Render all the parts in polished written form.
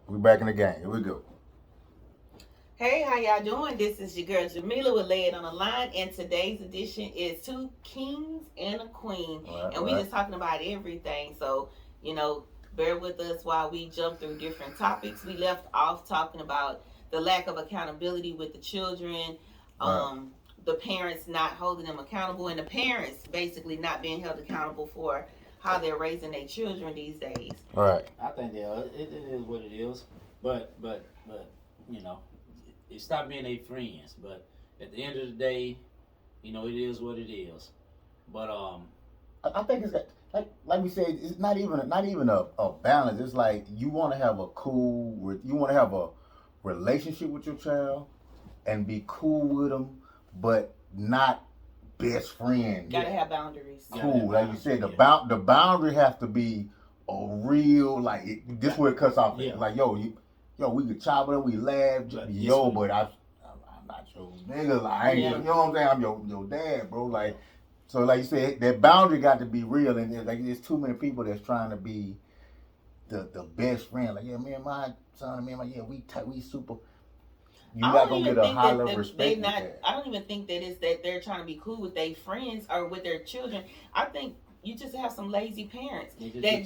We back in the game. Here we go. Hey, how y'all doing? This is your girl Jamila with Lay It on the Line, and today's edition is Two Kings and a Queen. And we just talking about everything. So, you know, bear with us while we jump through different topics. We left off talking about the lack of accountability with the children, the parents not holding them accountable, and the parents basically not being held accountable for how they're raising their children these days. Right. I think it is what it is, but you know, it stopped being their friends. But at the end of the day, you know, it is what it is. But I think it's like we said, it's not even a balance. It's like you want to have you want to have a relationship with your child and be cool with them, but not best friend. Gotta have boundaries. Cool, like you said, the boundary has to be a real this where it cuts off. Yeah. Like we could chop it up, we laugh, but I'm not your nigga. Like I ain't, you know what I'm saying? I'm your dad, bro. Like so, like you said, that boundary got to be real, and there's too many people that's trying to be the best friend. Like me and my son, we super. You're not gonna get a high level of respect. I don't even think that is that they're trying to be cool with their friends or with their children. I think you just have some lazy parents that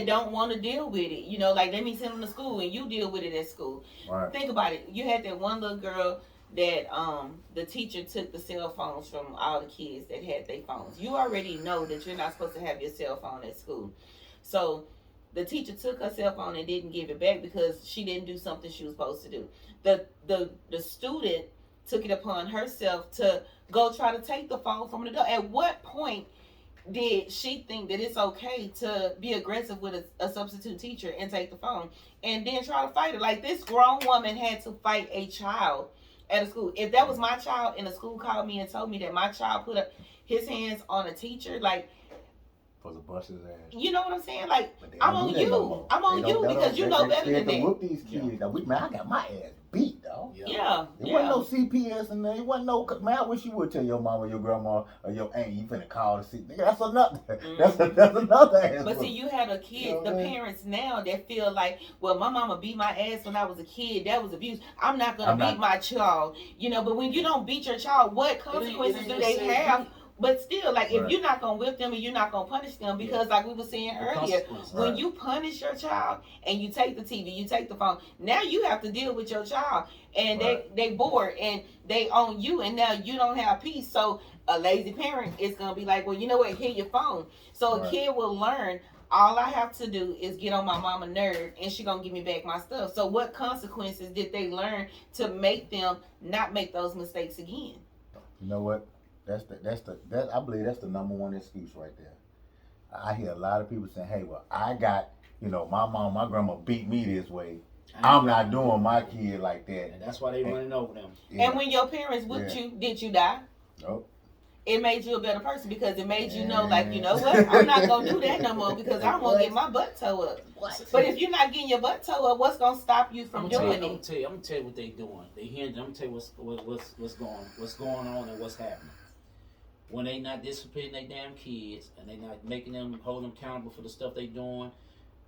don't want to deal with it. You know, like let me send them to school and you deal with it at school. Right. Think about it. You had that one little girl that the teacher took the cell phones from all the kids that had their phones. You already know that you're not supposed to have your cell phone at school. So the teacher took her cell phone and didn't give it back because she didn't do something she was supposed to do. The student took it upon herself to go try to take the phone from the adult. At what point did she think that it's okay to be aggressive with a substitute teacher and take the phone and then try to fight her? Like this grown woman had to fight a child at a school. If that was my child and the school called me and told me that my child put up his hands on a teacher, like supposed to bust his ass. You know what I'm saying? Like I'm on you. No I'm on you because you know better than that. Whoop these kids. Yeah. Man, I got my ass beat, dog. Yeah. There wasn't no CPS in there. It wasn't no. Man, I wish you would tell your mama, your grandma, or your aunt you finna call to see. Nigga, that's another. That's another ass. But see, you have a kid. You know the parents now that feel like, well, my mama beat my ass when I was a kid. That was abuse. I'm not gonna beat my child. You know, but when you don't beat your child, what consequences do they have? But still, like, if you're not going to whip them and you're not going to punish them, because like we were saying earlier, when you punish your child and you take the TV, you take the phone, now you have to deal with your child. And they bored and they own you, and now you don't have peace. So a lazy parent is going to be like, well, you know what, here your phone. So a kid will learn, all I have to do is get on my mama nerve and she going to give me back my stuff. So what consequences did they learn to make them not make those mistakes again? You know what? I believe that's the number one excuse right there. I hear a lot of people saying, hey, well, I got, my mom, my grandma beat me this way. I'm not doing my kid like that. And that's why they running over them. Yeah. And when your parents whipped you, did you die? Nope. It made you a better person because it made you know, like, you know what? I'm not going to do that no more because I'm going to get my butt toe up. What? But if you're not getting your butt toe up, what's going to stop you from doing it? I'm going to tell you what they're doing. They hearing. I'm going to tell you what's going on and what's happening. When they not disciplining their damn kids and they not making them hold them accountable for the stuff they doing,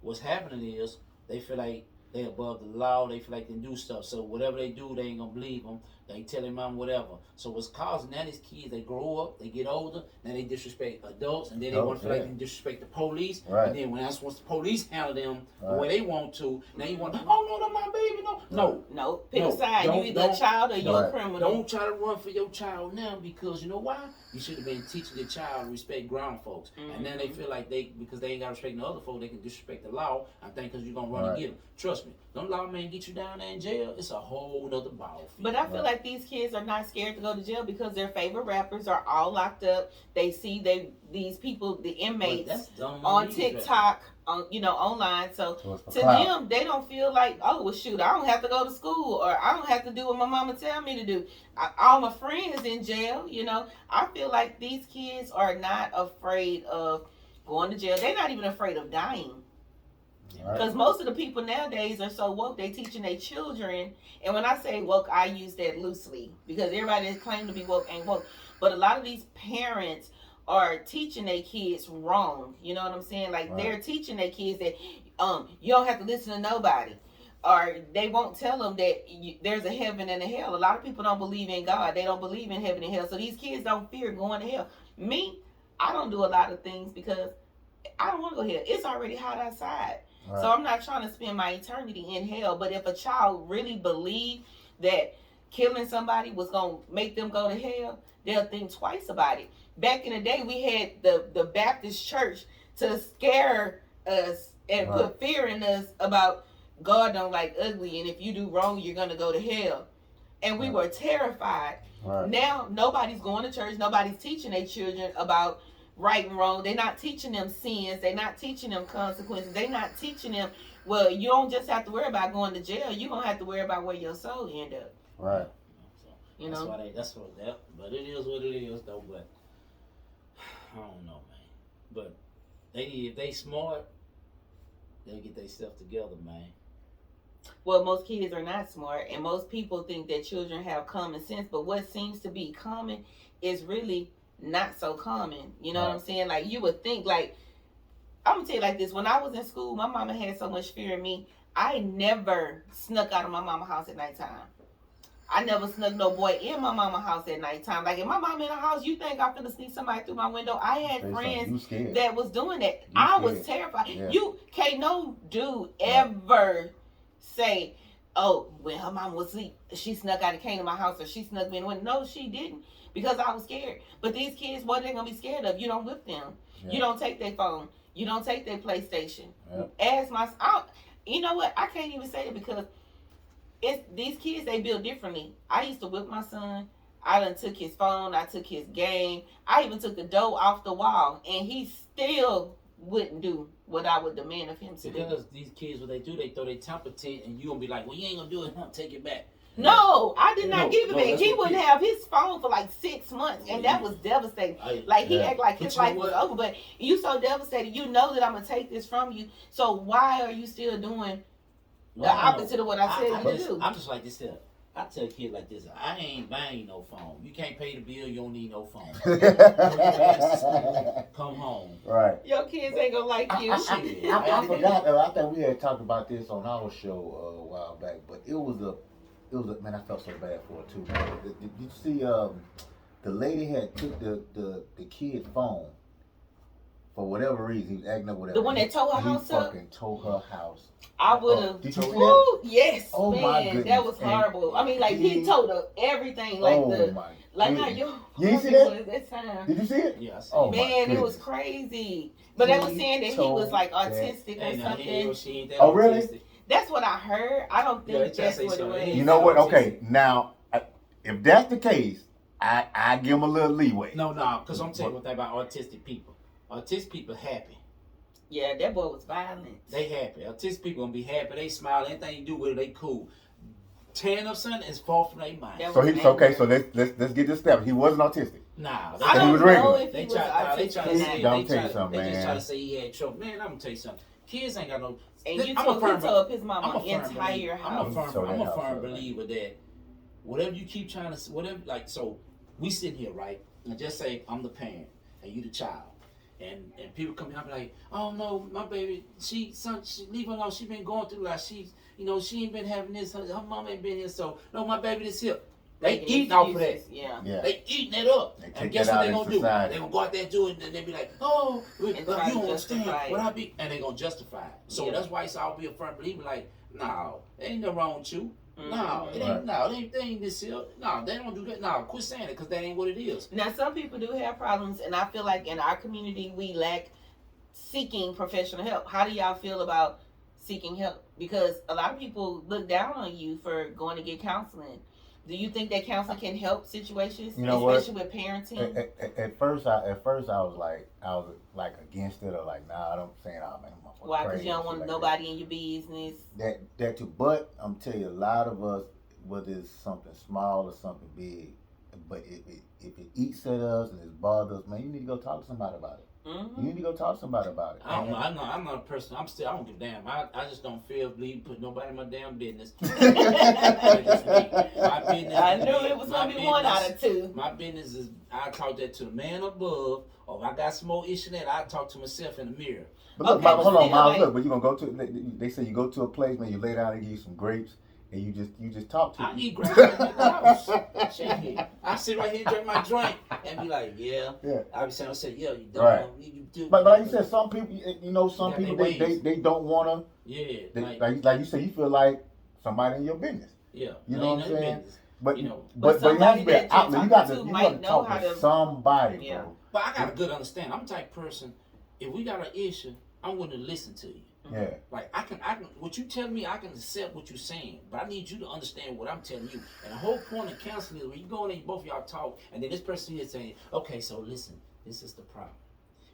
what's happening is they feel like they above the law. They feel like they do stuff. So whatever they do, they ain't gonna believe them. They tell their mom whatever. So what's causing that is kids, they grow up, they get older, now they disrespect adults, and then they want to feel like they disrespect the police. Right. And then once the police handle them the way they want to, now you want, oh no, that's my baby, no. No. Pick a side. You either a child or you're a criminal. Don't try to run for your child now because you know why? You should have been teaching the child to respect grown folks. Mm-hmm. And then they feel like because they ain't got respect the other folks, they can disrespect the law. I think because you're gonna run and get them. Trust me, don't lawman get you down there in jail. It's a whole other ball field. But I feel like these kids are not scared to go to jail because their favorite rappers are all locked up. They see these people, the inmates on TikTok, online. So to them, they don't feel like, oh, well, shoot, I don't have to go to school or I don't have to do what my mama tell me to do. All my friends in jail, I feel like these kids are not afraid of going to jail. They're not even afraid of dying. Because most of the people nowadays are so woke, they teaching their children. And when I say woke, I use that loosely because everybody that claims to be woke ain't woke. But a lot of these parents are teaching their kids wrong. You know what I'm saying? Like they're teaching their kids that you don't have to listen to nobody. or they won't tell them that there's a heaven and a hell. A lot of people don't believe in God. They don't believe in heaven and hell. So these kids don't fear going to hell. Me, I don't do a lot of things because I don't want to go here. It's already hot outside. Right. So I'm not trying to spend my eternity in hell. But if a child really believed that killing somebody was going to make them go to hell, they'll think twice about it. Back in the day, we had the Baptist church to scare us and put fear in us about God don't like ugly, and if you do wrong, you're going to go to hell. And we were terrified. Right. Now, nobody's going to church. Nobody's teaching their children about right and wrong. They're not teaching them sins. They're not teaching them consequences. They're not teaching them, well, you don't just have to worry about going to jail. You're going to have to worry about where your soul end up. Right. You know? But it is what it is, though. But I don't know, man. But if they smart, they'll get their stuff together, man. Well, most kids are not smart, and most people think that children have common sense, but what seems to be common is really not so common. You know what I'm saying? Like, you would think, like, I'm going to tell you like this. When I was in school, my mama had so much fear in me, I never snuck out of my mama's house at nighttime. I never snuck no boy in my mama's house at nighttime. Like, if my mama in the house, you think I'm gonna sneak somebody through my window? I had friends that was doing that. I was terrified. Yeah. You can't no dude ever say, oh, when her mama was asleep, she snuck out and came to my house, or she snuck me in the window. No, she didn't, because I was scared. But these kids, what are they gonna be scared of? You don't whip them. Yeah. You don't take their phone. You don't take their PlayStation. Yeah. You know what? I can't even say that because these kids, they build differently. I used to whip my son. I done took his phone. I took his game. I even took the dough off the wall, and he still wouldn't do what I would demand of him to do. Because these kids, what they do, they throw their temper tent, and you gonna be like, well, you ain't gonna do it, huh? Take it back. No, I did not give it back. He wouldn't have his phone for like 6 months, and that was devastating. He acted like his life was over, but you so devastated. You know that I'm gonna take this from you. So why are you still doing the opposite of what I said you to do? I'm just like this here. I tell a kid like this, I ain't buying no phone. You can't pay the bill, you don't need no phone. Come home. Right. Your kids ain't gonna like you. I forgot. I think we had talked about this on our show a while back, but it was a man. I felt so bad for it too. Did you see? The lady had took the kid's phone for whatever reason. He was acting up, whatever. The one that tore her house up. He fucking tore her house. I would have. Did you see that? Yes. Oh man, my goodness. That was horrible. I mean, like he told her everything, like how you see that? That time. Did you see it? Yeah, I see it. Man, it was crazy. But they were saying that he was like autistic or something. Oh, really? That's what I heard. I don't think that's what it was. You know what? Okay, now if that's the case, I give him a little leeway. No, because I'm telling you one thing about autistic people. Autistic people happy. Yeah, that boy was violent. They happy. Autistic people gonna be happy. They smile. Anything you do with it, they cool. Tearing up something is far from their mind. So he's okay. So let's get this step. He wasn't autistic. Nah, I don't know if they he was autistic. They try to say, don't tell you something, man. They just try to say he had trouble. Man, I'm gonna tell you something. Kids ain't got no. And you tore up his mama entire house. I'm a firm believer that whatever you keep trying to, whatever, like, so we sit here, right, and just say I'm the parent and you the child. And people come here and be like, oh no, my baby, she leave her alone. She been going through like she ain't been having this. Her mama ain't been here, so no, my baby this here. They eating off of that. Yeah. They eating it up. And guess what they gonna do? They gonna go out there and do it, and they be like, oh, you don't understand what I be, and they gonna justify it. So that's why I'll be a firm believer. Like, no, there ain't nothing wrong with you. No, it ain't. No, they ain't this here. No, they don't do that. No, quit saying it because that ain't what it is. Now, some people do have problems, and I feel like in our community we lack seeking professional help. How do y'all feel about seeking help? Because a lot of people look down on you for going to get counseling. Do you think that counseling can help situations, especially with parenting? At first I was like against it, or like, nah, I don't saying, oh man. Why? Because you don't want nobody in your business. That too. But I'm telling you, a lot of us, whether it's something small or something big, but if it eats at us and it bothers us, man, you need to go talk to somebody about it. Mm-hmm. You need to go talk to somebody about it. I don't know. I'm not a person. I don't give a damn. I just don't feel bleed put nobody in my damn business. My business. I knew it was gonna be one out of two. My business is I talk that to the man above or if I got some more issue that, I talk to myself in the mirror. But look, Okay, hold on, Miles. like, Look, but you gonna go to? They say you go to a place, man. You lay down and give you some grapes, and you just talk to. I eat grapes at the house. Shit, I sit right here, drink my drink, and be like, yeah. I be saying, yeah, you don't. Right. You do. But like you said, some people, you know, some Yeah, people they they don't wanna. Yeah. Like you say, you feel like somebody in your business. Yeah. You know what I'm saying? Business. But you know, but you have to be an outlet. You got to might know talk how to to somebody, bro. But I got a good understanding. I'm the type of person. If we got an issue, I'm willing to listen to you. Yeah. Like I can. What you tell me, I can accept what you're saying, but I need you to understand what I'm telling you. And the whole point of counseling is when you go in there, both of y'all talk, and then this person here is saying, "Okay, so listen, this is the problem.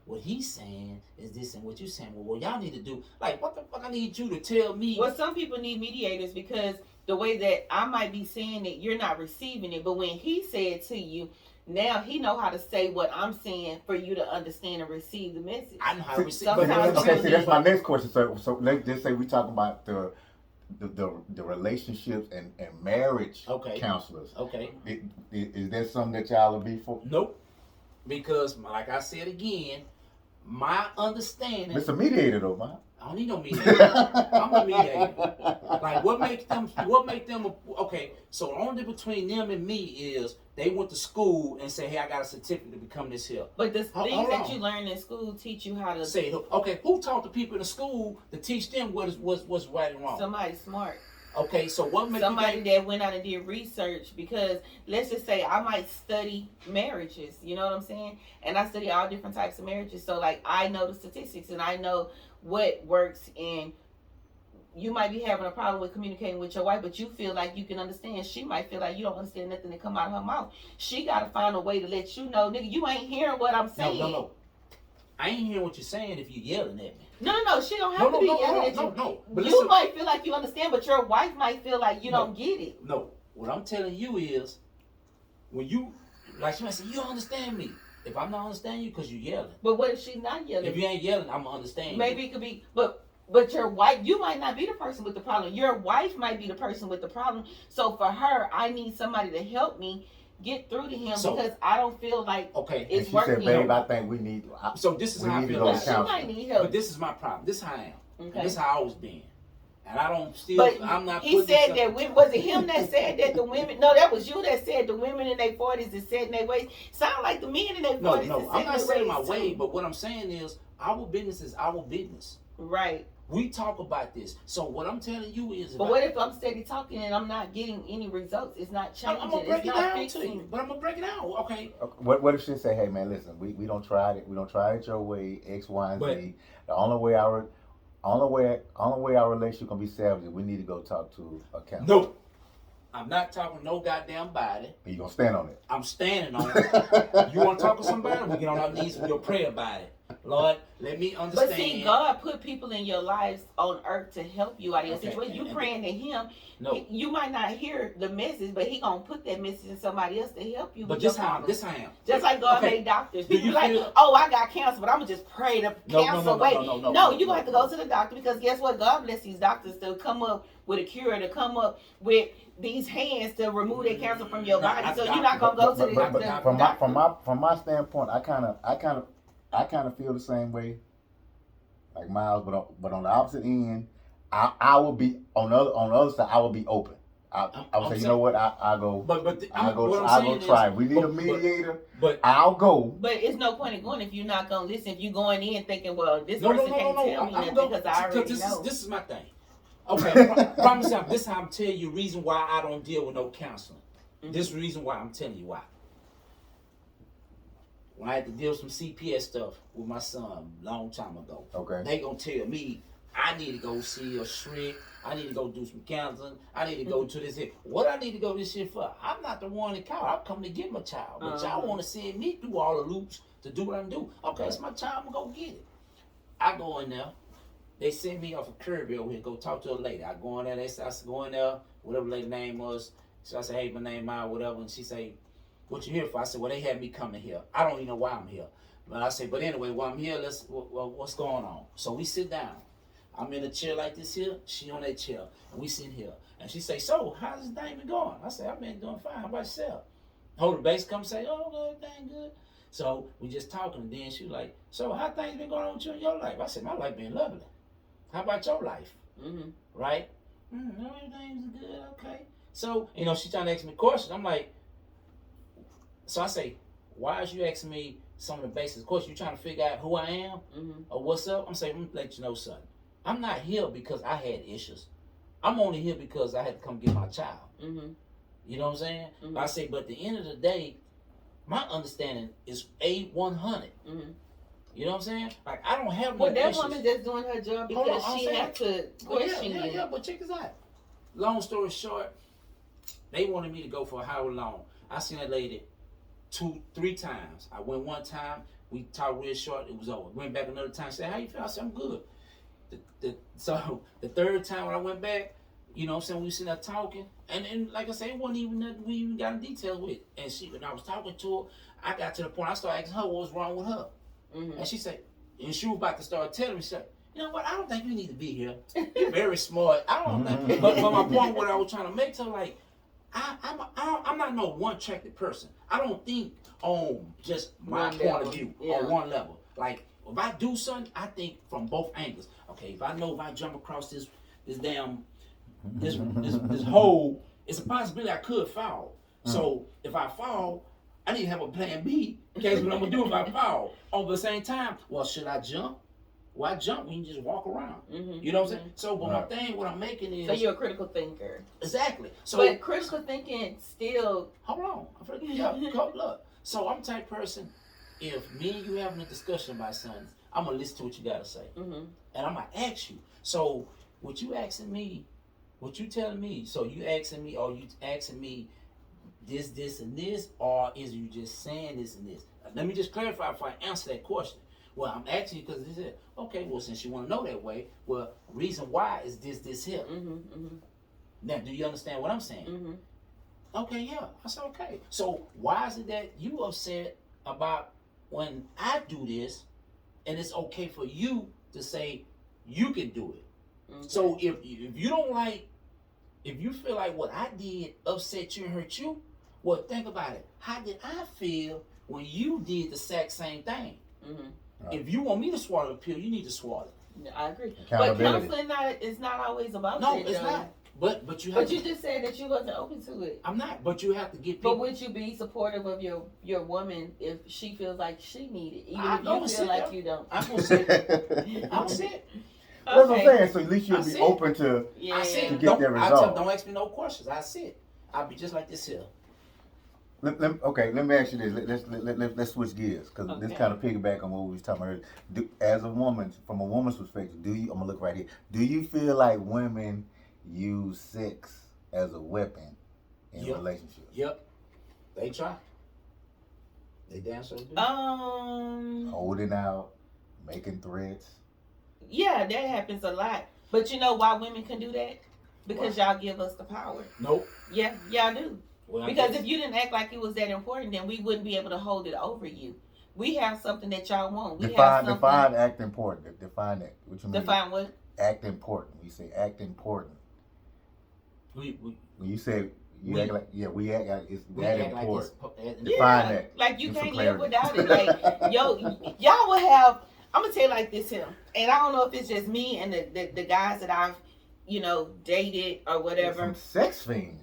What he's saying is this, and what you're saying. Well, what y'all need to do, like, what the fuck? I need you to tell me." Well, some people need mediators because the way that I might be saying it, you're not receiving it. But when he said to you, now he know how to say what I'm saying for you to understand and receive the message. I know how to receive. Okay, see, that's my next question. So let's just say we talk about the relationships and marriage counselors. Okay. Is that something that y'all will be for? Nope. Because, like I said again, my understanding. It's a mediator, though, man. I don't need no mediator. I'm a mediator. Like, what make them, okay, so the only difference between them and me is they went to school and say, hey, I got a certificate to become this here. But the things that you learn in school teach you how to say, okay, who taught the people in the school to teach them what's right and wrong? Somebody smart. Okay, so what makes somebody that went out and did research? Because let's just say I might study marriages, you know what I'm saying? And I study all different types of marriages. So like I know the statistics and I know what works, and you might be having a problem with communicating with your wife, but you feel like you can understand. She might feel like you don't understand nothing that come out of her mouth. She got to find a way to let you know, nigga, you ain't hearing what I'm saying. No. I ain't hearing what you're saying if you're yelling at me. No. She don't have to be yelling at you. No. But you might feel like you understand, but your wife might feel like you don't get it. No. What I'm telling you is, when you, like she might say, you don't understand me. If I'm not understanding you, because you're yelling. But what if she's not yelling? If you ain't yelling, I'm going to understand Maybe it could be, but your wife, you might not be the person with the problem. Your wife might be the person with the problem. So for her, I need somebody to help me get through to him because I don't feel like it's working. She said, babe, I think we need. So this is how I feel. She might need help. But this is my problem. This is how I am. Okay. This is how I always been. And I don't still. But I'm not. He said that. Was it him that said that the women? No, that was you that said the women in their 40s is set in their ways. Sound like the men in their 40s. No. I'm not saying my way, but what I'm saying is our business is our business. Right. We talk about this. So what I'm telling you is. But what if I'm steady talking and I'm not getting any results? It's not changing. I'm gonna break it down to you. But I'm gonna break it down. Okay. What if she say, hey man, listen, we don't try it. We don't try it your way. X, Y, and Z. The only way our relationship gonna be salvaged, we need to go talk to a counselor. No, I'm not talking no goddamn body. You gonna stand on it? I'm standing on it. You want to talk to somebody? We get on our knees and we'll pray about it. Lord, let me understand. But see, God put people in your lives on earth to help you out of your situation. You praying to Him. No. You might not hear the message, but He gonna put that message in somebody else to help you. But this how I am. Just like God made doctors. People like, oh, I got cancer, but I'm gonna just pray to cancer away. No, you gonna have to go to the doctor because guess what? God bless these doctors to come up with a cure, to come up with these hands to remove that cancer from your body. So you're not gonna go to the doctor. From my standpoint, I kind of feel the same way, like Miles, but on the opposite end, I will be on the other side. I will be open. I would say, you know what? I go try. We need a mediator. But I'll go. But it's no point in going if you're not gonna listen. If you're going in thinking, well, this person can't tell me nothing because I already know. This is my thing. Okay, promise you, this is how I'm telling you. Reason why I don't deal with no counseling. This reason why I'm telling you why. When I had to deal with some CPS stuff with my son a long time ago, they gonna tell me I need to go see a shrink, I need to go do some counseling, I need to go to this here. What I need to go to this shit for? I'm not the one that called. I'm coming to get my child. But y'all want to send me through all the loops to do what I'm doing. Okay, it's my child, I'm gonna go get it. I go in there. They send me off a Kirby over here, go talk to a lady. I go in there, I go in there, whatever lady's name was. So I say, hey, my name is whatever, and she say, what you here for? I said, well, they had me coming here. I don't even know why I'm here. But I said, but anyway, while I'm here, what's going on? So we sit down. I'm in a chair like this here. She on that chair. And we sit here. And she say, so, how's this thing been going? I said, I've been doing fine. How about yourself? Hold the base come say, oh, good, dang good. So we just talking, and then she was like, so how things been going on with you in your life? I said, my life been lovely. How about your life? Right? No, everything's good, okay. So, she trying to ask me questions. I'm like, so I say, why is you asking me some of the basic questions? You trying to figure out who I am or what's up? I'm saying, let me let you know something. I'm not here because I had issues. I'm only here because I had to come get my child. You know what I'm saying? But I say, but at the end of the day, my understanding is A100. You know what I'm saying? Like, I don't have no that issues. woman just doing her job because she had to question you. Yeah, but check this out. Long story short, they wanted me to go for a Howard loan. I seen that lady 2-3 times. I went one time, we talked real short, it was over. Went back another time, said, how you feel? I said, I'm good. So the third time when I went back, you know what I'm saying, we was sitting there talking, and like I said, it wasn't even nothing we even got in details with. And when I was talking to her, I got to the point, I started asking her what was wrong with her. And she said, and she was about to start telling me, she said, you know what, I don't think you need to be here. You're very smart. I don't think, but my point, what I was trying to make to her, like, I'm not no one-tracked person. I don't think on just my point of view on one level. Like, if I do something, I think from both angles. Okay, if I know if I jump across this damn this hole, it's a possibility I could fall. So if I fall, I need to have a plan B in case what I'm gonna do if I fall. Over the same time, well, should I jump? Why jump when you just walk around? You know what I'm saying? So, but my thing, what I'm making is. So you're a critical thinker. Exactly. So, but critical thinking still. Hold on. Look. So I'm the type of person. If me and you having a discussion about something, I'm gonna listen to what you gotta say, and I'm gonna ask you. So, what you asking me? What you telling me? So you asking me, or you asking me this, and this, or is you just saying this and this? Let me just clarify before I answer that question. Well, I'm asking you because this is okay. Well, since you want to know that way, well, reason why is this here? Now, do you understand what I'm saying? Okay, yeah. I said okay. So why is it that you upset about when I do this, and it's okay for you to say you can do it? So if you don't like, if you feel like what I did upset you and hurt you, well, think about it. How did I feel when you did the exact same thing? If you want me to swallow the pill, you need to swallow it. I agree. But counseling is not always about that. No, it's not. But you have. But you just said that you wasn't open to it. I'm not. But you have to get people. But would you be supportive of your woman if she feels like she needs it, even if you feel like you don't? I'm gonna say it. I'm saying. That's what I'm saying. So at least you'll be open to get that result. Don't ask me no questions. I said I'll be just like this here. Let me ask you this. Let's switch gears because this kind of piggyback on what we was talking about earlier. As a woman, from a woman's perspective, I'm gonna look right here. Do you feel like women use sex as a weapon in relationships? Yep, they try. They damn sure do. Holding out, making threats. Yeah, that happens a lot. But you know why women can do that? Because y'all give us the power. Nope. Yeah, y'all do. Well, because if you didn't act like it was that important, then we wouldn't be able to hold it over you. We have something that y'all want. Define act important. Define that. What you mean? Define what? Act important. We say act important. When you say act like we act like it's that important. Define that. Like you can't live without it. Like y'all would have. I'm gonna tell you like this here, and I don't know if it's just me and the guys that I've dated or whatever. Some sex fiend.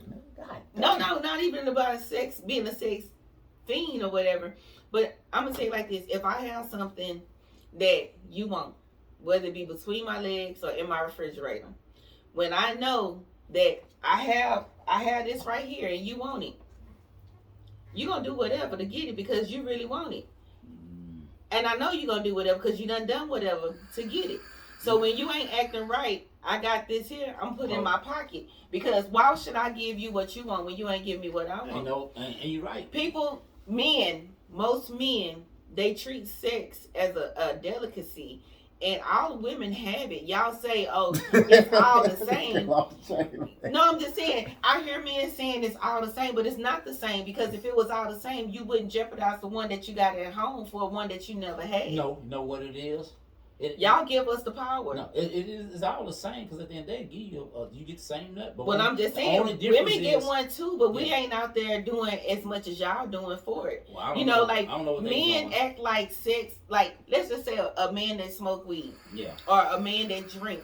No, not even about being a sex fiend or whatever. But I'm gonna tell you like this: if I have something that you want, whether it be between my legs or in my refrigerator, when I know that I have this right here and you want it, you're gonna do whatever to get it because you really want it. And I know you're gonna do whatever because you done whatever to get it. So when you ain't acting right, I got this here, I'm putting in my pocket. Because why should I give you what you want when you ain't giving me what I want? And you're right. Most men, they treat sex as a delicacy. And all women have it. Y'all say, oh, it's all the same. No, I'm just saying, I hear men saying it's all the same, but it's not the same. Because if it was all the same, you wouldn't jeopardize the one that you got at home for one that you never had. No, you know what it is? Y'all give us the power. No, it's all the same because at the end of the day, you get the same nut. But I'm just saying, women get one too, but we ain't out there doing as much as y'all doing for it. Well, you know, like men act like sex, like let's just say a man that smoke weed, or a man that drink.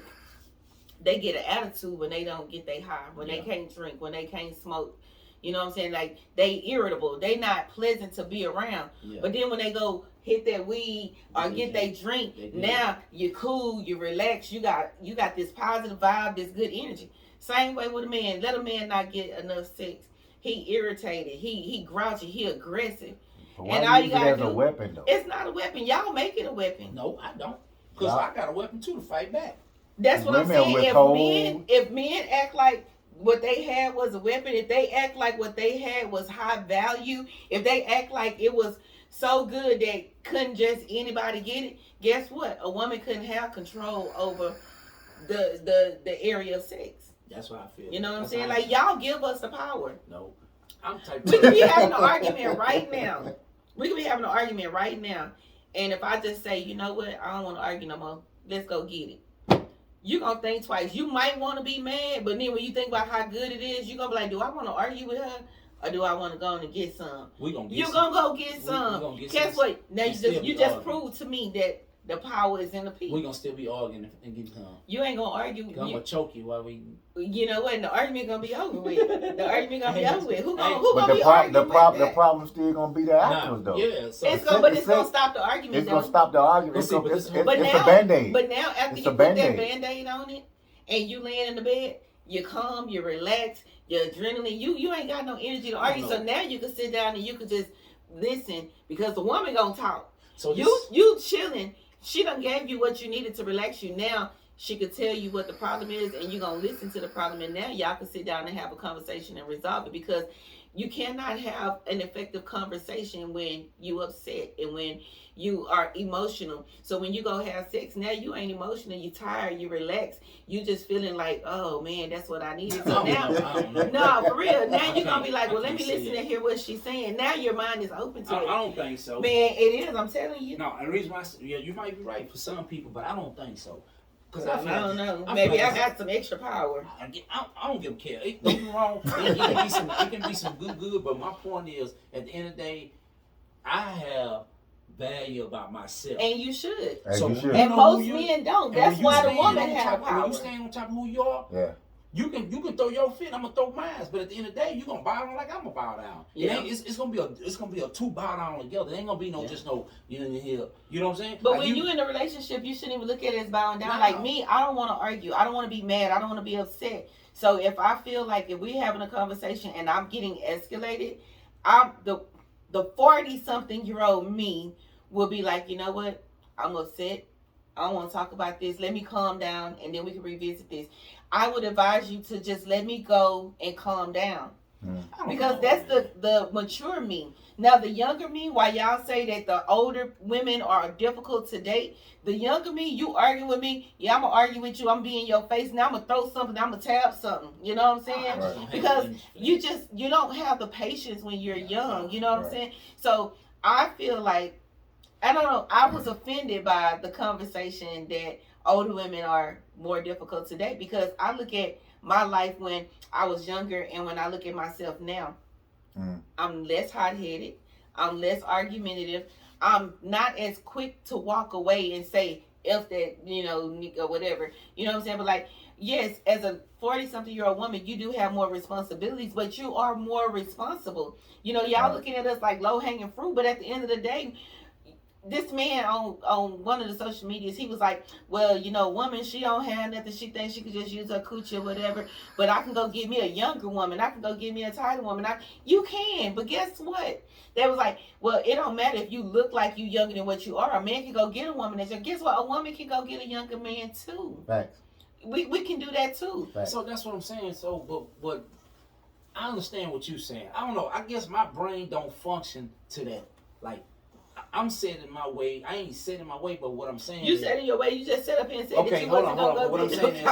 They get an attitude when they don't get they high, when they can't drink, when they can't smoke. You know what I'm saying? Like they irritable, they not pleasant to be around. But then when they go hit that weed or get they drink, now you're cool, you relax, you got this positive vibe, this good energy. Same way with a man. Let a man not get enough sex. He irritated, he grouchy, he aggressive. And all you gotta do, a weapon though. It's not a weapon. Y'all make it a weapon. No, I don't. Because I got a weapon too to fight back. That's what I'm saying. If men act like what they had was a weapon, if they act like what they had was high value, if they act like it was so good that couldn't just anybody get it, guess what? A woman couldn't have control over the area of sex. That's what I feel. You know what I'm saying? Like y'all give us the power. No. I'm type we could be having an argument right now. We could be having an argument right now. And if I just say, you know what, I don't want to argue no more, let's go get it. You're going to think twice. You might want to be mad, but then when you think about how good it is, you're going to be like, do I want to argue with her? Or do I want to go and get some? You're going to go get some. Guess what? Now you just proved to me that the power is in the people. We're going to still be arguing and getting some. You ain't going to argue. I'm going to choke you while we... You know what? The argument going to be over with. The argument going to be over with. Who going to be arguing the problem's still going to be there afterwards, though. Yeah. So it's going to stop the argument, It's going to stop the argument. It's a Band-Aid. But now, after you put that Band-Aid on it, and you laying in the bed, you calm, you relax, your adrenaline, you ain't got no energy to argue. So now you can sit down and you can just listen because the woman going to talk. So you chilling. She done gave you what you needed to relax you. Now she could tell you what the problem is and you're going to listen to the problem. And now y'all can sit down and have a conversation and resolve it because you cannot have an effective conversation when you upset and when you are emotional. So when you go have sex, now you ain't emotional. You tired. You relax. You just feeling like, oh man, that's what I needed. So now, no, for real. Now you're gonna be like, well, let me listen and hear what she's saying. Now your mind is open to it. I don't think so. Man, it is. I'm telling you. No, and the reason why, you might be right for some people, but I don't think so. Cause I don't know. Maybe I got some extra power. I don't give a care. Don't get me wrong. It can be some good. But my point is, at the end of the day, I have value about myself. And you should. And most men don't. That's why the woman have power. When you stand on top of who you are, you can throw your fit. I'm gonna throw mine. But at the end of the day, you're gonna bow down like I'm gonna bow down. Yeah. It's gonna be a two bow down together. It ain't gonna be just no you in here. You know what I'm saying? But like when you in a relationship, you shouldn't even look at it as bowing down. Like me, I don't want to argue. I don't want to be mad. I don't want to be upset. So if I feel like if we having a conversation and I'm getting escalated, I'm the 40-something-year-old me will be like, you know what? I'm upset. I don't want to talk about this. Let me calm down and then we can revisit this. I would advise you to just let me go and calm down. Because that's the mature me. Now the younger me, while y'all say that the older women are difficult to date, the younger me, you arguing with me, I'm gonna argue with you, I'm be in your face, now I'm gonna throw something, I'm gonna tap something. You know what I'm saying? Right. Because you don't have the patience when you're young, you know what I'm saying? So I feel like, I don't know, I was offended by the conversation that older women are more difficult to date because I look at my life when I was younger and when I look at myself now, I'm less hot-headed, I'm less argumentative, I'm not as quick to walk away and say, F that, nigga, whatever, you know what I'm saying? But like, yes, as a 40-something-year-old woman, you do have more responsibilities, but you are more responsible. Y'all looking at us like low-hanging fruit, but at the end of the day, this man on one of the social medias, he was like, well, woman, she don't have nothing. She thinks she could just use her coochie or whatever. But I can go get me a younger woman. I can go get me a tighter woman. You can. But guess what? They was like, well, it don't matter if you look like you younger than what you are. A man can go get a woman that's young. Guess what? A woman can go get a younger man too. Facts. We can do that too. Facts. So that's what I'm saying. So, but I understand what you're saying. I don't know. I guess my brain don't function to that. Like, I'm set in my way. I ain't set in my way, but what I'm saying is... You set in your way. You just set up here and said that you wasn't going to go what I'm saying is...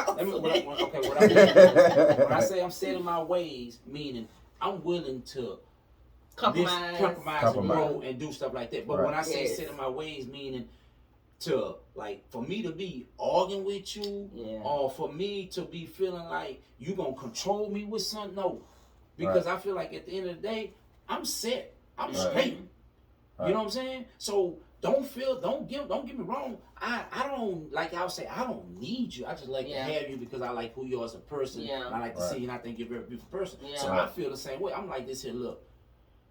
When I say I'm set in my ways, meaning I'm willing to compromise and grow and do stuff like that. But when I say set in my ways, meaning to like for me to be arguing with you, or for me to be feeling like you gonna control me with something. No, because I feel like at the end of the day, I'm set. I'm straight. You know what I'm saying? So don't get me wrong. I don't, like I would say, I don't need you. I just like to have you because I like who you are as a person. And I like to see you, and I think you're a very beautiful person. So I feel the same way. I'm like this here. Look.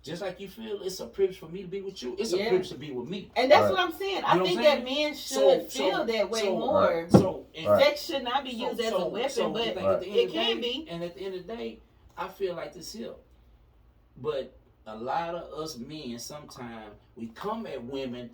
Just like you feel it's a privilege for me to be with you, it's a privilege to be with me. And that's what I'm saying. I think that men should feel that way more. So sex should not be used as a weapon, but it can be. And at the end of the day, I feel like this here. But a lot of us men, sometimes, we come at women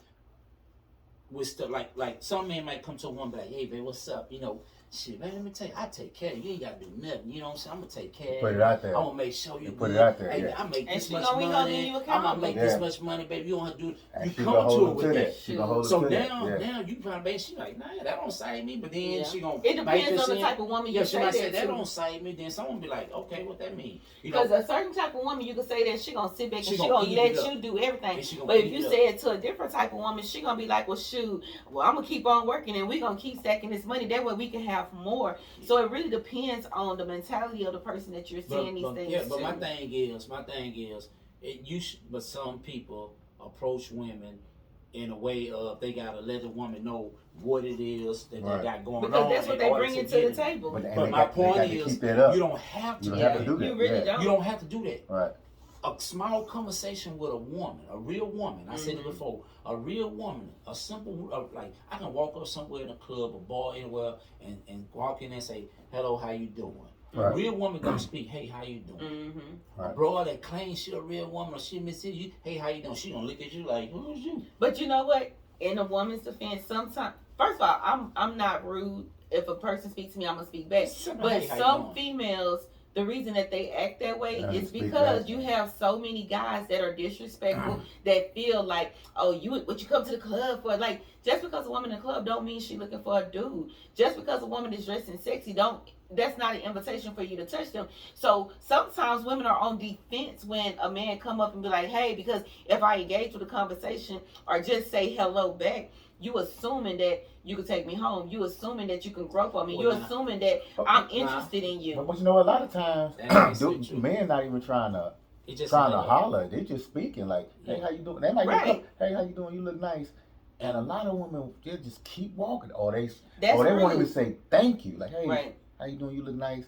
with stuff like some men might come to a woman like, hey, babe, what's up? You know, shit, man, let me tell you, I take care of you. You ain't got to do nothing. You know what I'm saying? I'm going to take care of you. Put it out there. I'm going to make sure you put it out there. Hey, I make this much money. I'm going to make this much money, baby. You don't have to do it. You come to it with that. So now you probably, she like, nah, that don't save me. But then she going to. It depends on the type of woman you say that to. She might say, that don't save me. Then someone be like, okay, what that mean? Because a certain type of woman, you can say that she going to sit back and she going to let you do everything. But if you say it to a different type of woman, she going to be like, well, shoot, well, I'm going to keep on working and we're going to keep stacking this money. That way we can have more. So it really depends on the mentality of the person that you're saying these things. Yeah, but my thing is, but some people approach women in a way of they gotta let the woman know what it is that they got going on. Because that's what they bring to the table. But my point is, you don't have to. You don't have to do that. You really don't. You don't have to do that. Right. A small conversation with a woman, a real woman. I said it before. A real woman, a simple, like I can walk up somewhere in a club, a bar, anywhere, and walk in and say, "Hello, how you doing?" Right. A real woman gonna speak, "Hey, how you doing?" A broad that claims she a real woman, or she miss you, "Hey, how you doing?" She gonna look at you like, "Who's you?" But you know what? In a woman's defense, sometimes, first of all, I'm not rude. If a person speaks to me, I'm gonna speak back. But some females, the reason that they act that way is because you have so many guys that are disrespectful that feel like, oh, what you come to the club for? Like, just because a woman in the club don't mean she looking for a dude. Just because a woman is dressing sexy, that's not an invitation for you to touch them. So sometimes women are on defense when a man come up and be like, hey, because if I engage with a conversation or just say hello back, you assuming that you can take me home. You assuming that you can grow for me. You're assuming that I'm interested in you. But you know, a lot of times, men not even trying to holler. They just speaking like, hey, how you doing? They might hey, how you doing? You look nice. And a lot of women, they just keep walking. Or they won't even say thank you. Like, hey, how you doing? You look nice.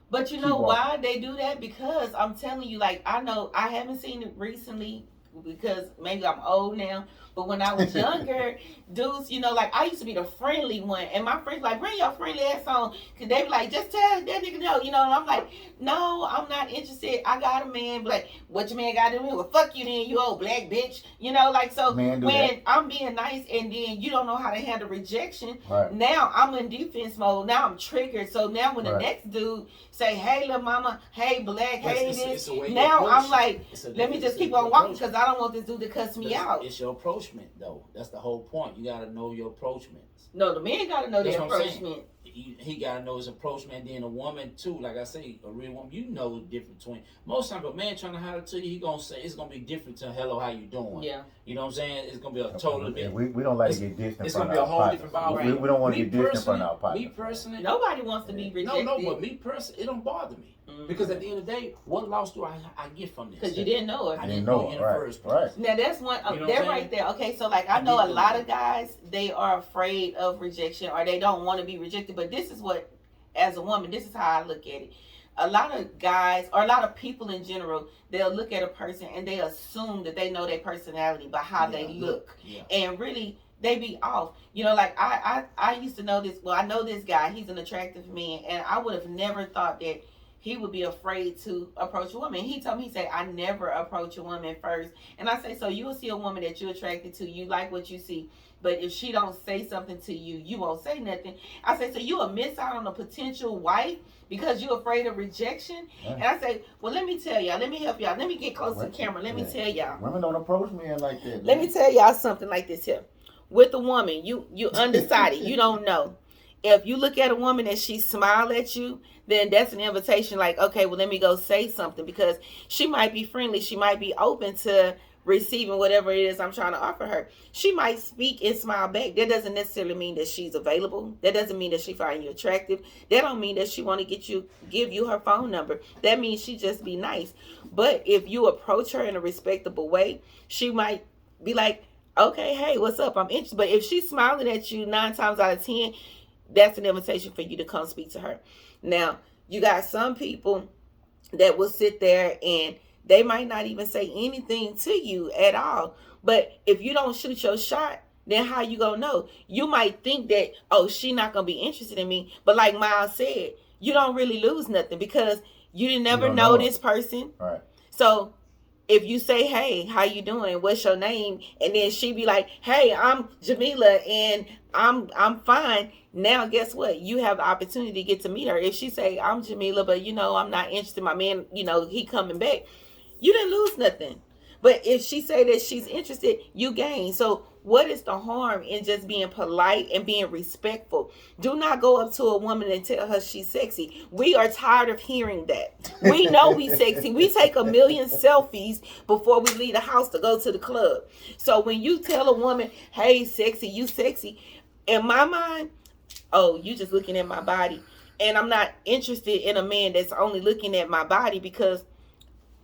But you know why they do that? Because I'm telling you, like, I know I haven't seen it recently because maybe I'm old now. But when I was younger, dudes, you know, like I used to be the friendly one. And my friends like, bring your friendly ass on. Cause they be like, just tell that nigga no. You know, and I'm like, no, I'm not interested. I got a man. But like, what your man got to do? Well, fuck you then, you old black bitch. You know, like, so when I'm being nice and then you don't know how to handle rejection, now I'm in defense mode. Now I'm triggered. So now when the next dude say, hey, little mama, hey, black, hey, this. Now I'm like, let me just keep on walking because I don't want this dude to cuss me out. It's your approachment, though. That's the whole point. You got to know your approachments. No, the man got to know their approachment. He got to know his approachment. And then a woman, too, like I say, a real woman, you know the difference between. Most times, a man trying to holler to you, he going to say, it's going to be different to hello, how you doing? Yeah. You know what I'm saying? It's going to be a total different. We don't like to get distant. It's going to be a whole different vibe. We don't want to get distant from our partner. Me personally. Nobody wants to be rejected. No, but me personally, it don't bother me. Because at the end of the day, what loss do I get from this? Because you didn't know it. I didn't know it in the first place. Now that's one. That right there. Okay, so like I know a lot of guys, they are afraid of rejection or they don't want to be rejected. But this is what, as a woman, this is how I look at it. A lot of guys or a lot of people in general, they'll look at a person and they assume that they know their personality by how they look, and really they be off. You know, like I used to know this. Well, I know this guy. He's an attractive man, and I would have never thought that he would be afraid to approach a woman. He told me, he said, I never approach a woman first. And I say, so you will see a woman that you're attracted to, you like what you see, but if she don't say something to you, you won't say nothing. I say, so you will miss out on a potential wife because you're afraid of rejection? And I say, well, let me tell y'all, let me help y'all. Let me get close to the camera. Let me tell y'all. Women don't approach men like that. Let me tell y'all something like this here. With a woman, you undecided, you don't know. If you look at a woman and she smile at you, then that's an invitation like, okay, well, let me go say something because she might be friendly. She might be open to receiving whatever it is I'm trying to offer her. She might speak and smile back. That doesn't necessarily mean that she's available. That doesn't mean that she find you attractive. That don't mean that she want to give you her phone number. That means she just be nice. But if you approach her in a respectable way, she might be like, okay, hey, what's up? I'm interested. But if she's smiling at you 9 times out of 10, that's an invitation for you to come speak to her. Now, you got some people that will sit there and they might not even say anything to you at all. But if you don't shoot your shot, then how you gonna know? You might think that, oh, she not gonna be interested in me. But like Miles said, you don't really lose nothing because you didn't never know this person. Right. So if you say, hey, how you doing? What's your name? And then she be like, hey, I'm Jamila and I'm fine. Now, guess what? You have the opportunity to get to meet her. If she say, I'm Jamila, but I'm not interested. My man, he coming back. You didn't lose nothing. But if she say that she's interested, you gain. So what is the harm in just being polite and being respectful? Do not go up to a woman and tell her she's sexy. We are tired of hearing that. We know we sexy. We take 1 million selfies before we leave the house to go to the club. So when you tell a woman, hey, sexy, you sexy, in my mind, oh, you just looking at my body. And I'm not interested in a man that's only looking at my body because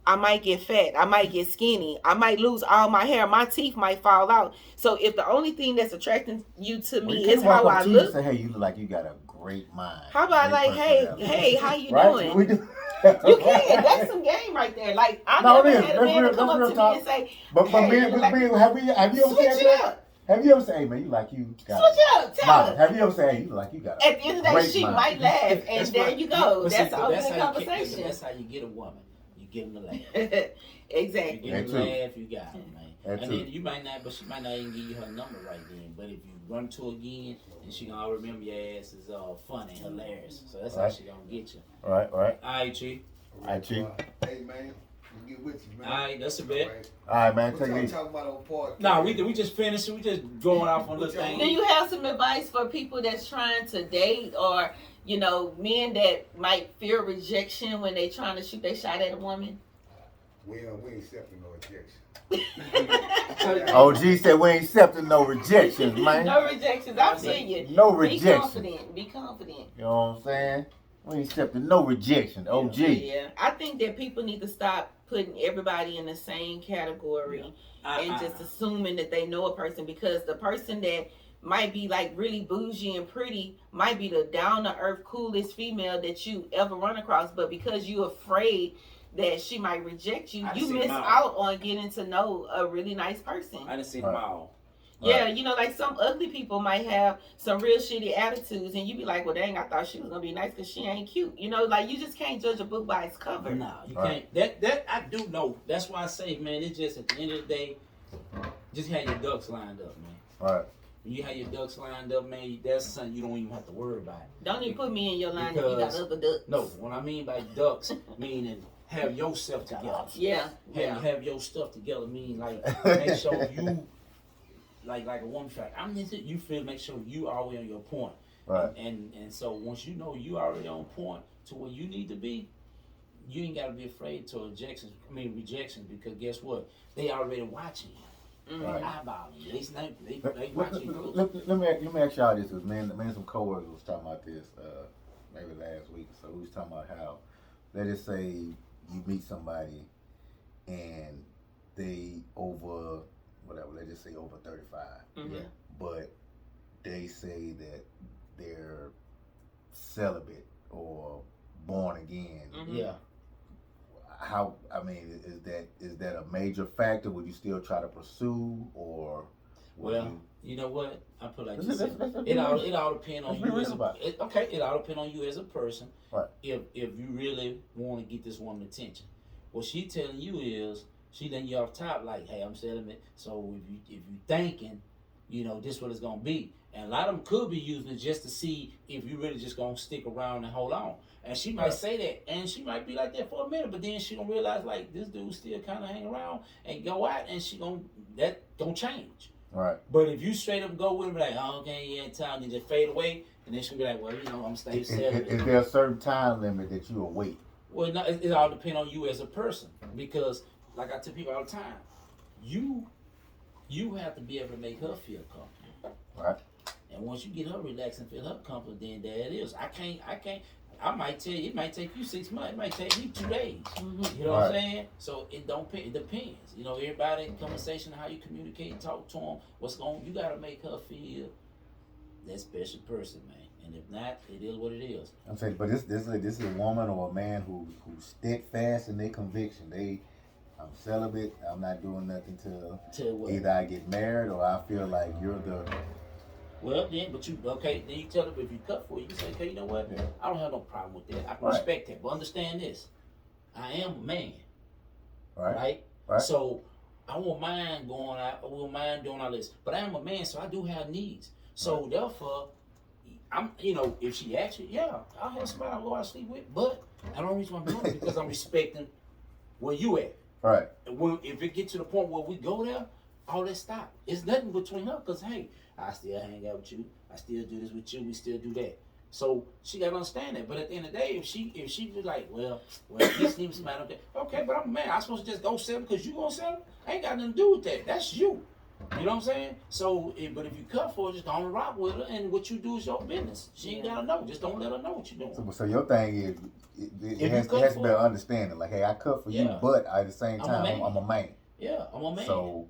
I might get fat. I might get skinny. I might lose all my hair. My teeth might fall out. So if the only thing that's attracting you to me is how I look. Say, hey, you look like you got a great mind. How about like, hey, how you right? doing? You can. That's some game right there. Like I never had a man to come up to me and say, but man, have you ever said that? Have you ever said, hey man, you like you got switch up, tell her. Have you ever said, hey, you like you got at the end of the day, she might laugh, and there you go. That's an open conversation. That's how you get a woman. Give them the laugh. Exactly. You give them the laugh, you got them, man. And then you might not, but she might not even give you her number right then. But if you run to again, then she gonna remember your ass is funny, hilarious. So that's how she gonna get you. All right. All right, Chief. Hey, man. We get with you, man. All right, that's a bit. All right, man. What y'all talking about on part? Nah, we just finished. We just going off on little things. Do you have some advice for people that's trying to date or men that might fear rejection when they trying to shoot their shot at a woman? We ain't accepting no rejection. OG said we ain't accepting no rejections, man. No rejections. I feel you. No rejections. Be confident. You know what I'm saying? We ain't accepting no rejection. OG. Yeah. I think that people need to stop putting everybody in the same category and just assuming that they know a person, because the person that might be like really bougie and pretty might be the down to earth coolest female that you ever run across, but because you're afraid that she might reject you, you miss out on getting to know a really nice person. I didn't see them all. Yeah, like some ugly people might have some real shitty attitudes, and you be like, well, dang, I thought she was gonna be nice because she ain't cute. Like you just can't judge a book by its cover. No, you can't. That I do know. That's why I say, man, it's just at the end of the day, just have your ducks lined up, man. All right. When you have your ducks lined up, man, that's something you don't even have to worry about. Don't even put me in your line if you got other ducks. No, what I mean by ducks, meaning have yourself together. Yeah. Have your stuff together, mean like make sure you like a woman fact. I'm just you feel make sure you already on your point. Right. And so once you know you already on point to where you need to be, you ain't gotta be afraid to rejections because guess what? They already watching you. Right. They watching you. Let me ask y'all this. Man, some coworkers was talking about this maybe last week. So we was talking about how, let us say you meet somebody and they over whatever, let's just say over 35. Mm-hmm. Yeah. But they say that they're celibate or born again. Mm-hmm. Yeah. How, I mean, is that a major factor? Would you still try to pursue, or? Well, you know what? I put like this. It all depends on you. It all depends on you as a person. Right. If you really want to get this woman's attention, what she telling you is she letting you off top like, hey, I'm celibate. So if you thinking, this what it's gonna be. And a lot of them could be using it just to see if you really just gonna stick around and hold on. And she might say that, and she might be like that for a minute, but then she gonna realize like this dude still kind of hang around and go out, and that gonna change. Right. But if you straight up go with him like, oh, okay, yeah, time, and just fade away, and then she'll be like, well, I'm gonna stay celibate. Is there a certain time limit that you will wait? Well, no, it all depends on you as a person, because like I tell people all the time, you have to be able to make her feel comfortable. Right. And once you get her relaxed and feel her comfortable, then there it is. I might tell you, it might take you 6 months. It might take me 2 days. You know what I'm saying? So it depends. You know, everybody in conversation, how you communicate, talk to them, you got to make her feel that special person, man. And if not, it is what it is. I'm saying, but this is a woman or a man who's steadfast in their conviction. I'm celibate. I'm not doing nothing till either I get married or I feel like you're the. Well, then, then you tell them if you cut for it, you say, okay, you know what? Yeah. I don't have no problem with that. I can respect that. But understand this. I am a man. Right? So I won't mind going out. I won't mind doing all this. But I am a man, so I do have needs. So therefore, if she asks you, yeah, I'll have somebody I'll go out to sleep with. But I don't reason why I'm doing it because I'm respecting where you at. Right. If it gets to the point where we go there, all that stop. It's nothing between her because, hey, I still hang out with you. I still do this with you. We still do that. So she got to understand that. But at the end of the day, if she be like, well, this seems somebody okay, but I'm a man. I'm supposed to just go sell because you going to sell? I ain't got nothing to do with that. That's you. You know what I'm saying? So, but if you cut for her, just don't rock with her, and what you do is your business. She ain't got to know. Just don't let her know what you're doing. So your thing is, it has to be an understanding. Like, hey, I cut for you, but at the same time, I'm a man. Yeah, I'm a man. So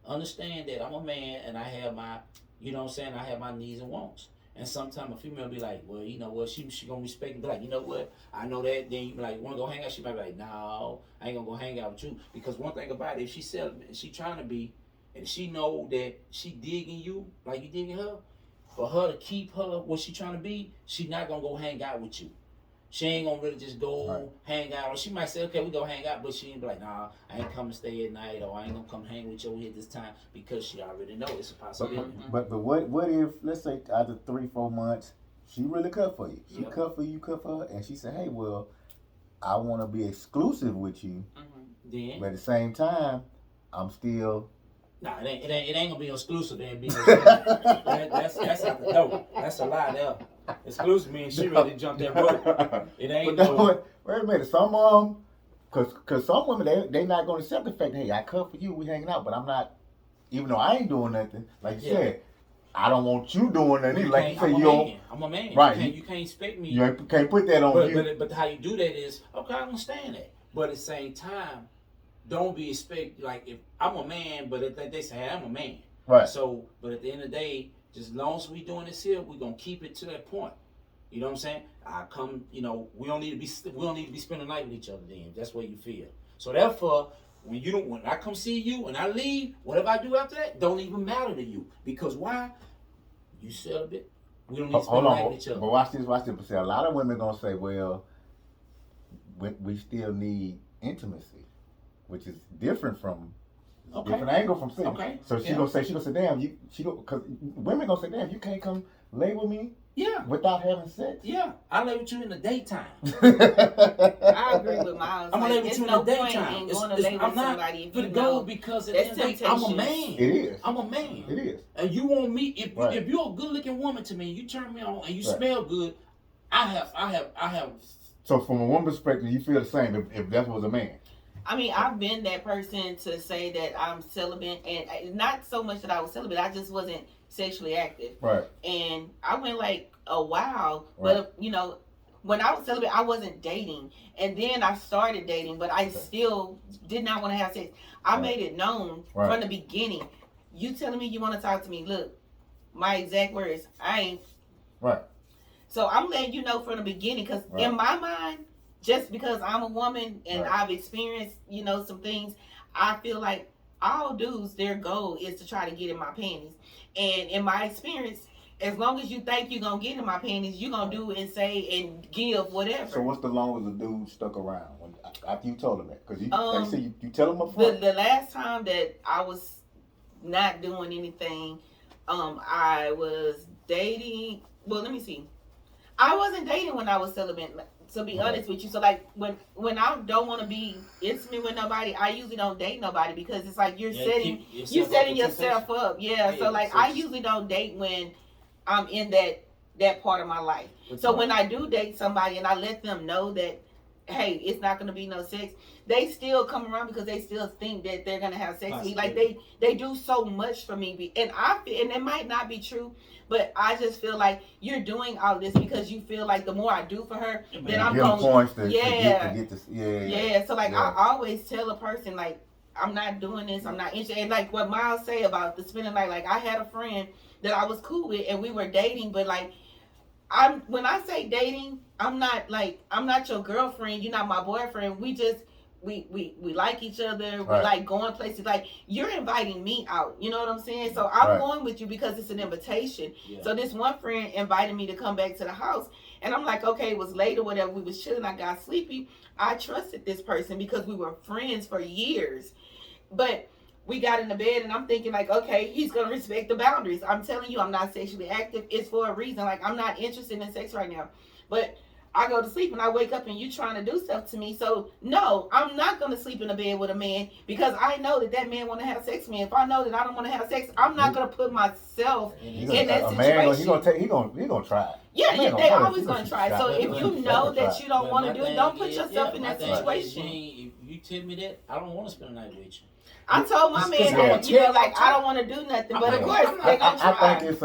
understand that I'm a man, and I have my, you know what I'm saying, I have my needs and wants. And sometimes a female be like, well, you know what, she gonna respect and be like, you know what, I know that. Then you be like, wanna go hang out? She might be like, no, I ain't gonna go hang out with you. Because one thing about it, if she trying to be, and she know that she digging you like you digging her, for her to keep her what she trying to be, she not gonna go hang out with you. She ain't gonna really just go hang out. Or she might say, okay, we go hang out, but she ain't be like, nah, I ain't coming to stay at night, or I ain't gonna come hang with you here this time, because she already know it's a possibility. But what if, let's say after 3-4 months, she really cut for you. She cut for you, cut for her, and she said, hey, well, I want to be exclusive with you. Then, but at the same time, I'm still. Nah, it ain't gonna be exclusive. It ain't be exclusive. That's out the door. That's a lie there. Exclusive means she ready to jump that rope. It ain't. But wait a minute. Some cause some women they not gonna accept the fact that, hey, I cut for you, we hanging out, but I'm not. Even though I ain't doing nothing, like you said, I don't want you doing nothing. Like you say, I'm a man. Right. You can't expect me. You can't put that on you. But how you do that is, okay, I understand that. But at the same time, don't be expect, like, if I'm a man, but if they say, hey, I'm a man. Right. So, but at the end of the day, just as long as we doing this here, we're gonna keep it to that point. You know what I'm saying? I come, we don't need to be spending the night with each other then. If that's what you feel. So therefore, when I come see you and I leave, whatever I do after that don't even matter to you. Because why? You celibate. We don't need to spend the night with each other. But watch this. But see, a lot of women gonna say, well, we still need intimacy, which is different from different angle from sex. Okay. So she gonna say, damn, because women gonna say, damn, you can't come lay with me. Yeah. Without having sex. Yeah. I lay with you in the daytime. I agree with Miles. I'm gonna lay with you in the daytime. I'm not for the goal because at the end of the day, I'm a man. It is. I'm a man. It is. And you want me if you're a good looking woman to me, you turn me on and you smell good, I have. So from a woman's perspective, you feel the same if that was a man. I mean, I've been that person to say that I'm celibate, and not so much that I was celibate. I just wasn't sexually active. Right. And I went like a while, but when I was celibate, I wasn't dating, and then I started dating, but I still did not want to have sex. I made it known from the beginning. You telling me you want to talk to me? Look, my exact words, I ain't. Right. So I'm letting you know from the beginning, because in my mind, just because I'm a woman and I've experienced, some things, I feel like all dudes, their goal is to try to get in my panties. And in my experience, as long as you think you're going to get in my panties, you're going to do and say and give whatever. So what's the longest a dude stuck around after you told him that? Because like you said, you tell him up front. The last time that I was not doing anything, I was dating. Well, let me see. I wasn't dating when I was celibate, to be honest with you. So like when I don't want to be intimate with nobody, I usually don't date nobody, because it's like you're setting yourself up. Yeah. So like I usually don't date when I'm in that part of my life. So when I do date somebody and I let them know that, hey, it's not gonna be no sex, they still come around because they still think that they're gonna have sex with me. Like they do so much for me, and I feel, and it might not be true, but I just feel like you're doing all this because you feel like the more I do for her, then I'm going points to get this. Yeah. So like I always tell a person like I'm not doing this, I'm not interested. And like what Miles say about the spending night, like I had a friend that I was cool with and we were dating, but like when I say dating, I'm not your girlfriend, you're not my boyfriend. We just we like each other, we like going places. Like you're inviting me out, you know what I'm saying? So I'm going with you because it's an invitation. So this one friend invited me to come back to the house, and I'm like, okay, it was late or whatever, we was chilling, I got sleepy. I trusted this person because we were friends for years, but we got in the bed and I'm thinking like, okay, he's going to respect the boundaries. I'm telling you, I'm not sexually active. It's for a reason. Like, I'm not interested in sex right now. But I go to sleep and I wake up and you trying to do stuff to me. So, no, I'm not going to sleep in a bed with a man because I know that man want to have sex with me. If I know that I don't want to have sex, I'm not going to put myself in that situation. He gonna try. Yeah, they always going to try. So, if you know that you don't want to do it, don't put yourself in that situation. If you tell me that, I don't want to spend the night with you. I told my man that, I don't want to do nothing, but of course they're gonna try. I think it's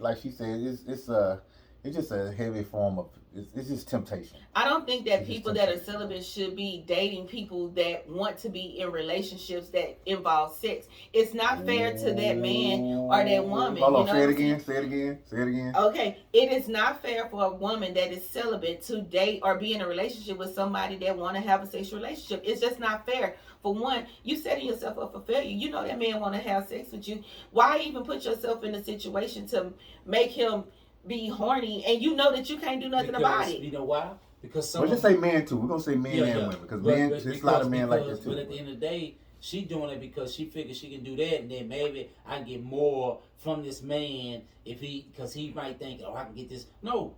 like she said, it's just a heavy form of it's just temptation. I don't think that people that are celibate should be dating people that want to be in relationships that involve sex. It's not fair to that man or that woman. Hold on, say it again. Okay, it is not fair for a woman that is celibate to date or be in a relationship with somebody that want to have a sexual relationship. It's just not fair. For one, you setting yourself up for failure. You know that man want to have sex with you. Why even put yourself in a situation to make him be horny and you know that you can't do nothing about it? You know why? Because we'll just say men too. We're gonna say men and women because there's a lot of men like this too. But at the end of the day, she doing it because she figures she can do that, and then maybe I can get more from this man because he might think, oh, I can get this. No.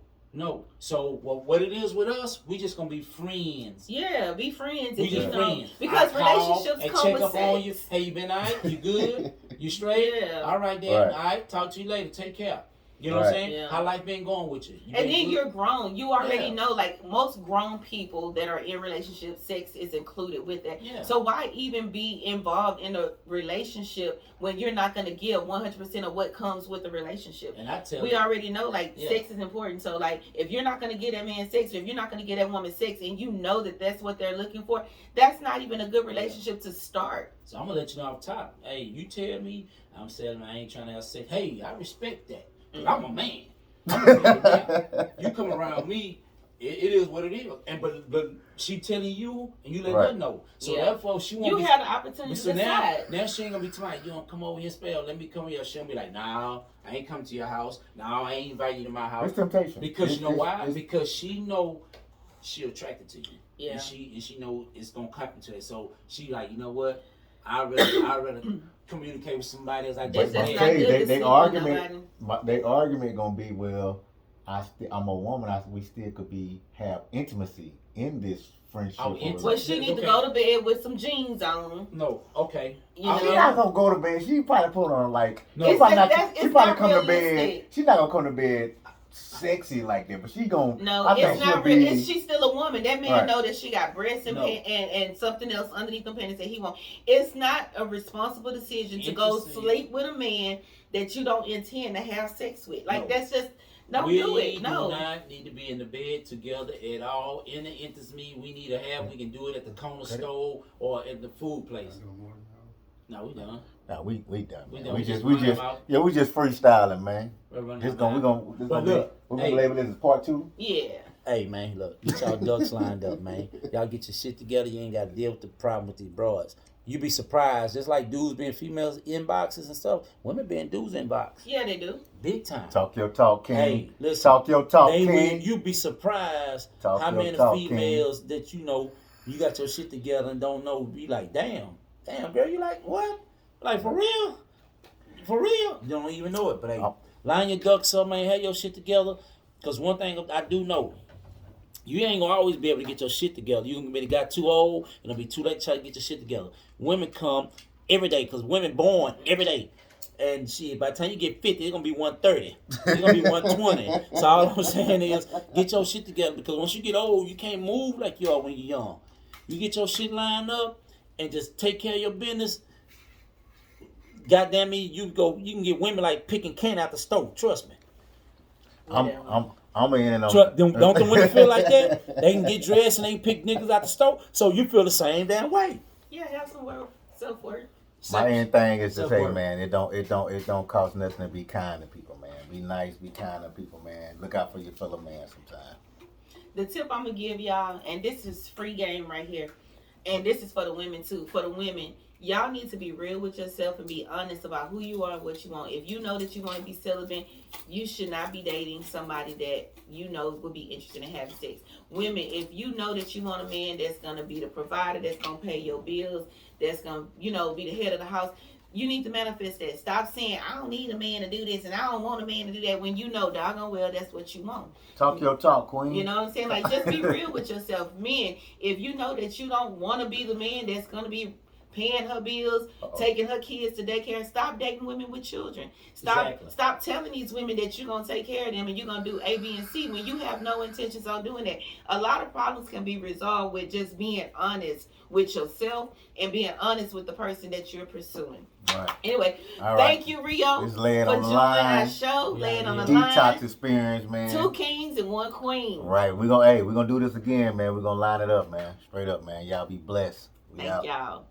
So what it is with us, we just gonna be friends. Yeah, be friends. We just friends. Because relationships come check with up sex. on you. Hey, you been alright? You good? You straight? Yeah. All right then. All right. Talk to you later. Take care. You know what I'm saying? Yeah. How life been going with you? And then you're grown. You already know, like most grown people that are in relationships, sex is included with that. Yeah. So why even be involved in a relationship when you're not going to give 100% of what comes with the relationship? And I tell we already know, like, sex is important. So, like, if you're not going to get that man sex, or if you're not going to get that woman sex, and you know that that's what they're looking for, that's not even a good relationship to start. So I'm going to let you know off top. Hey, you tell me I'm saying I ain't trying to have sex. Hey, I respect that. I'm a man. You come around me, it is what it is. And but she telling you, and you let her know. So therefore, she won't. You had the opportunity to decide. Now she ain't gonna be trying. You don't come over here, spell. Let me come here. She'll be like, "No, I ain't come to your house. No, I ain't invite you to my house." It's temptation. Because you know why? Because she know she attracted to you. Yeah. And she know it's gonna happen to her. So she like, you know what? I rather communicate with somebody else. They argument gonna be, well, I'm a woman. We still could have intimacy in this friendship. Well, she need to go to bed with some jeans on. No, okay. You know? She's not gonna go to bed. She probably put on like. No. She probably come to bed. She's not gonna come to bed sexy like that, but she gonna. No, it's not real. She's still a woman. That man know that she got breasts and something else underneath them panties that he won't. It's not a responsible decision to go sleep with a man that you don't intend to have sex with. Like that's just don't do it. No, we do not need to be in the bed together at all. In the intimacy we need to have, we can do it at the corner store or at the food place. No, we done. No, we done. Man. We just freestyling, man. We're gonna label this as part 2. Yeah. Hey man, look, get y'all ducks lined up, man. Y'all get your shit together. You ain't got to deal with the problem with these broads. You be surprised, just like dudes being females inboxes and stuff. Women being dudes inbox. Yeah, they do. Big time. Talk your talk, King. Hey, listen. Talk your talk, King. You be surprised how many females that you know you got your shit together and don't know. Be like, damn, girl, you like what? Like for real? For real? You don't even know it, but hey, line your ducks up, man. Have your shit together. Cause one thing I do know. You ain't gonna always be able to get your shit together. You gonna be got too old, and it'll be too late to try to get your shit together. Women come every day, cause women born every day. And shit, by the time you get 50, it's gonna be 130. It's gonna be 120. So all I'm saying is, get your shit together, because once you get old, you can't move like you are when you're young. You get your shit lined up and just take care of your business. Goddamn me, you can get women like picking candy out the store. Trust me. I'm in and Don't the women feel like that? They can get dressed and they can pick niggas out the store. So you feel the same damn way. Yeah, have some self-worth. My end thing is to say, man, it don't cost nothing to be kind to people, man. Be nice, be kind to people, man. Look out for your fellow man sometimes. The tip I'm gonna give y'all, and this is free game right here, and this is for the women too. For the women, y'all need to be real with yourself and be honest about who you are and what you want. If you know that you want to be celibate, you should not be dating somebody that you know would be interested in having sex. Women, if you know that you want a man that's gonna be the provider, that's gonna pay your bills, that's gonna, be the head of the house, you need to manifest that. Stop saying, I don't need a man to do this and I don't want a man to do that, when you know doggone well that's what you want. Talk your talk, queen. You know what I'm saying? Like, just be real with yourself. Men, if you know that you don't want to be the man that's going to be paying her bills, taking her kids to daycare, stop dating women with children. Stop telling these women that you're going to take care of them and you're going to do A, B, and C when you have no intentions on doing that. A lot of problems can be resolved with just being honest with yourself and being honest with the person that you're pursuing. Right. Anyway, thank you, Rio, for joining our show. Laying on the line. Detox experience, man. 2 kings and 1 queen. Right. We're gonna do this again, man. We're gonna line it up, man. Straight up, man. Y'all be blessed. Thank y'all.